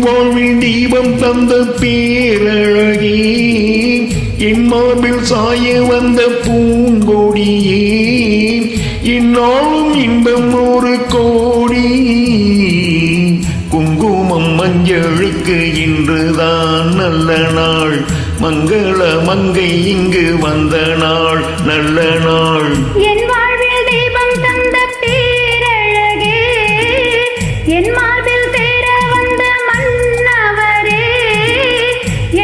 வாழ்வில் தீபம் தந்த பேரழகே, என் மார்பில் சாய வந்த பூங்கொடியே, என்னாலும் இன்பம் ஒரு கோடி. குங்குமம் மஞ்சளுக்கு இன்றுதான் நல்ல நாள், மங்கள மங்கை இங்கு வந்த நாள் நல்ல நாள். என் வாழ்வில் தீபம் தந்த பேரழகே, என் மார்பில் தேர வந்த மன்னவரே,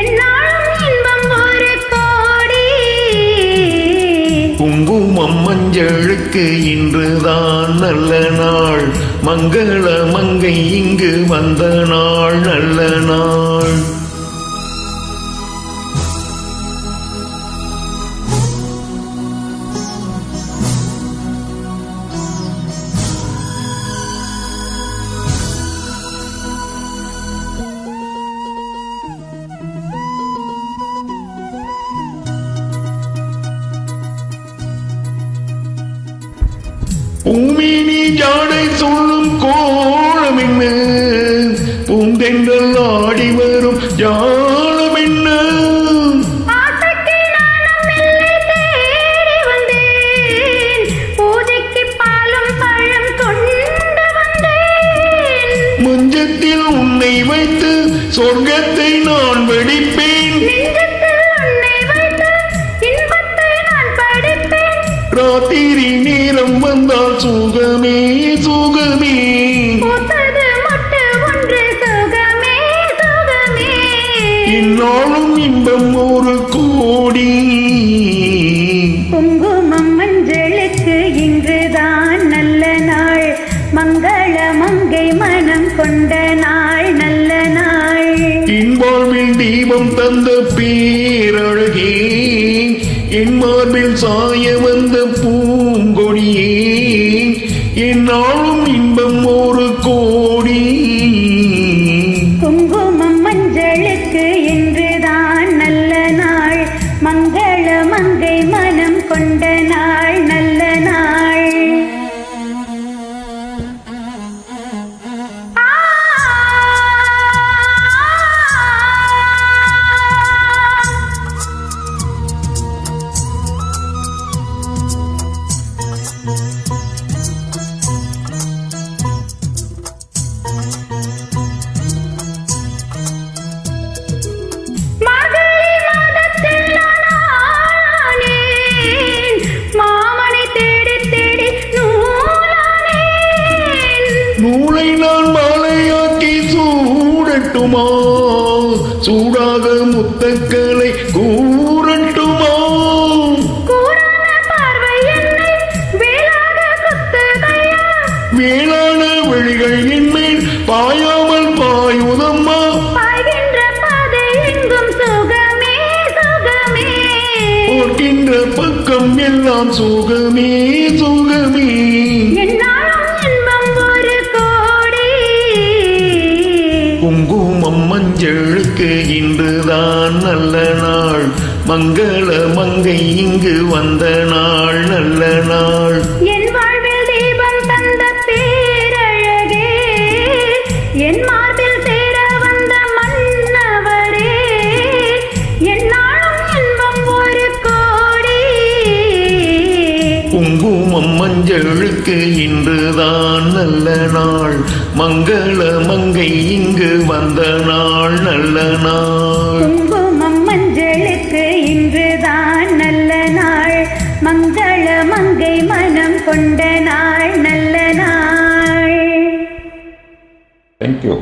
என்னாலும் இன்பம் ஒரு கோடி. குங்குமம் மஞ்சளுக்கு இன்றுதான் நல்ல நாள், மங்கள மங்கை இங்கு வந்த நாள் நல்ல நாள். பூமினி ஜாடை சொல்லும் கோலம் என்ன, பூந்தென்றல் ஆடி வரும் ஜாலம் என்ன. மஞ்சத்தில் உன்னை வைத்து சொர்க்கத்தை நான் வெடிப்பேன், ராத்திரி நேரம் வந்தால் சுகமே சுகமே. இந்நாளும் இன்பம் ஒரு கோடி. குங்குமம் மஞ்சளுக்கு இன்றுதான் நல்ல நாள், மங்கள மங்கை மனம் கொண்ட நாள் நல்ல நாள். என் வாழ்வில் தீபம் தந்த பேரழகே, என் மார்பில் சாய வந்த பூங்கொடியே, என்னாலும் இன்பம் ஒரு கோடி. குங்குமம் மஞ்சளுக்கு இன்றுதான் நல்ல நாள், மங்கள மங்கை மனம் கொண்ட நாள் நல்ல நாள். நூலை நான் மாலையாக்கி சூடட்டுமா, சூடாக முத்தக்களை கூறட்டுமா. வேளாண வழிகள் என்மேல் பாயாமல் பாயுதம்மா, போர்க்கின்ற பக்கம் எல்லாம் சுகமே சுகமே. குங்குமம் மஞ்சளுக்கு இன்றுதான் நல்ல நாள், மங்கள மங்கை இங்கு வந்த நாள் நல்ல நாள். என் வாழ்வில் தீபம் தந்த பேரழகே, என் மார்பில் தேர வந்த மன்னவரே, என்னாலும் இன்பம் ஒரு கோடி. குங்குமம் மஞ்சளுக்கு இன்றுதான் நல்ல நாள், மங்கள மங்கை இங்கு வந்த நாள் நல்ல நாள். குங்குமம் மஞ்சளுக்கு இன்றுதான் நல்ல நாள், மங்கள மங்கை மனம் கொண்ட நாள் நல்ல நாள். Thank you.